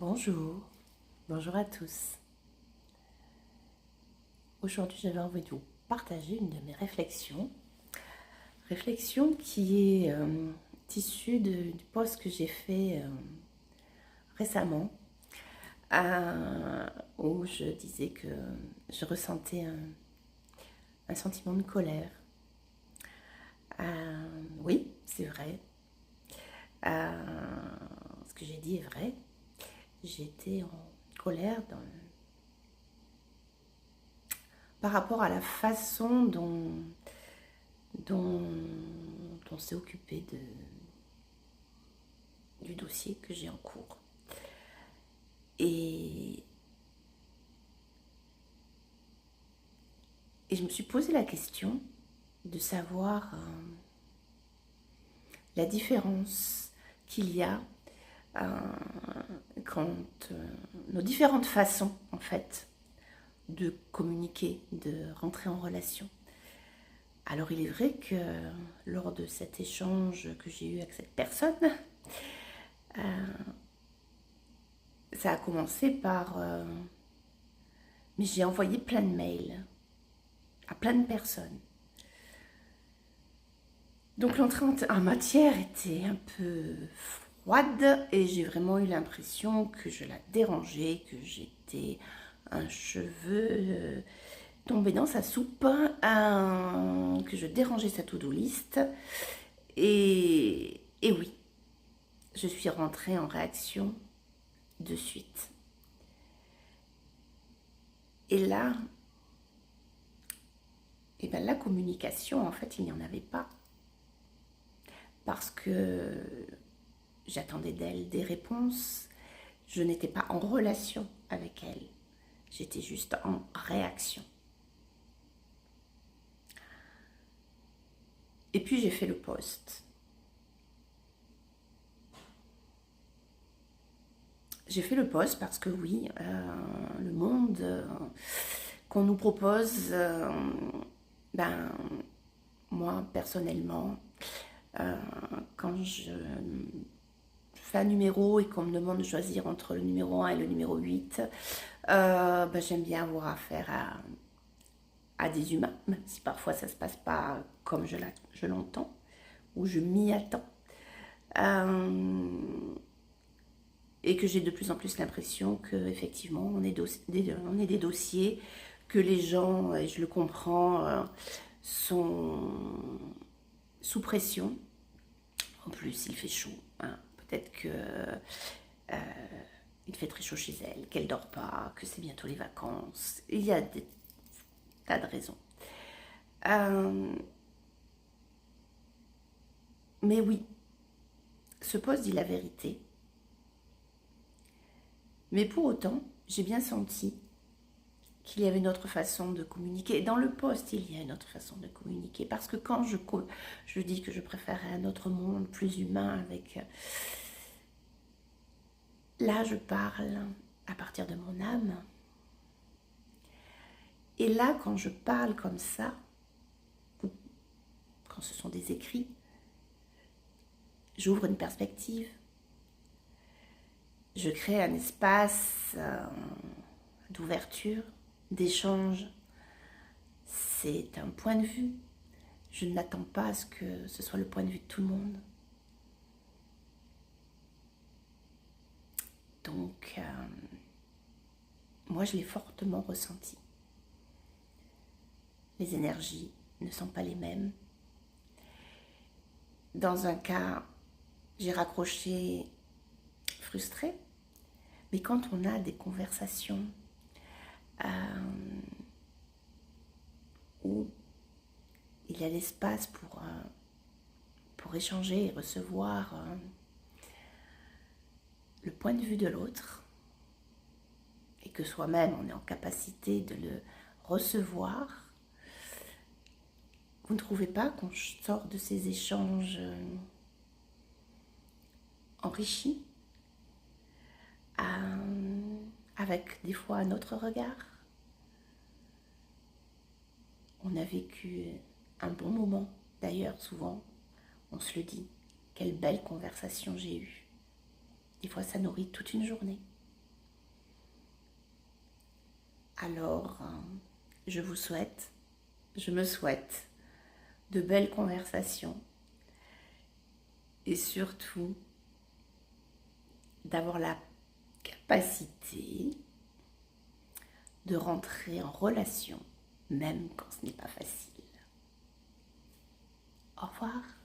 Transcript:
Bonjour, bonjour à tous. Aujourd'hui, j'avais envie de vous partager une de mes réflexion qui est issue du post que j'ai fait récemment, où je disais que je ressentais un sentiment de colère. Oui, c'est vrai. Ce que j'ai dit est vrai. J'étais en colère par rapport à la façon dont on s'est occupé du dossier que j'ai en cours. Et je me suis posé la question de savoir la différence qu'il y a quand nos différentes façons en fait de communiquer, de rentrer en relation. Alors il est vrai que lors de cet échange que j'ai eu avec cette personne, ça a commencé par mais j'ai envoyé plein de mails à plein de personnes. Donc l'entrée en matière était un peu froide et j'ai vraiment eu l'impression que je la dérangeais, que j'étais un cheveu tombé dans sa soupe, que je dérangeais sa to-do list. Et oui, je suis rentrée en réaction de suite. Et là, la communication, en fait, il n'y en avait pas. Parce que j'attendais d'elle des réponses. Je n'étais pas en relation avec elle. J'étais juste en réaction. Et puis j'ai fait le post. J'ai fait le post parce que oui, le monde qu'on nous propose, moi personnellement, quand je fais un numéro et qu'on me demande de choisir entre le numéro 1 et le numéro 8, j'aime bien avoir affaire à des humains, même si parfois ça ne se passe pas comme je l'entends ou je m'y attends. Et que j'ai de plus en plus l'impression qu'effectivement on est des dossiers que les gens, et je le comprends, sont sous pression. En plus il fait chaud, hein. Peut-être que il fait très chaud chez elle, qu'elle dort pas, que c'est bientôt les vacances. Il y a des tas de raisons. Mais oui, ce poste dit la vérité. Mais pour autant, j'ai bien senti qu'il y avait une autre façon de communiquer. Dans le poste, il y a une autre façon de communiquer. Parce que quand je dis que je préférais un autre monde plus humain avec... Là, je parle à partir de mon âme. Et là, quand je parle comme ça, ou quand ce sont des écrits, j'ouvre une perspective. Je crée un espace d'ouverture, d'échange. C'est un point de vue. Je n'attends pas à ce que ce soit le point de vue de tout le monde. Donc, moi, je l'ai fortement ressenti. Les énergies ne sont pas les mêmes. Dans un cas, j'ai raccroché frustrée. Mais quand on a des conversations où il y a l'espace pour échanger et recevoir le point de vue de l'autre, et que soi-même on est en capacité de le recevoir, vous ne trouvez pas qu'on sort de ces échanges enrichis, avec des fois un autre regard? On a vécu un bon moment, d'ailleurs souvent on se le dit, quelle belle conversation j'ai eue. Des fois ça nourrit toute une journée. Alors, je me souhaite de belles conversations et surtout d'avoir la capacité de rentrer en relation, même quand ce n'est pas facile. Au revoir.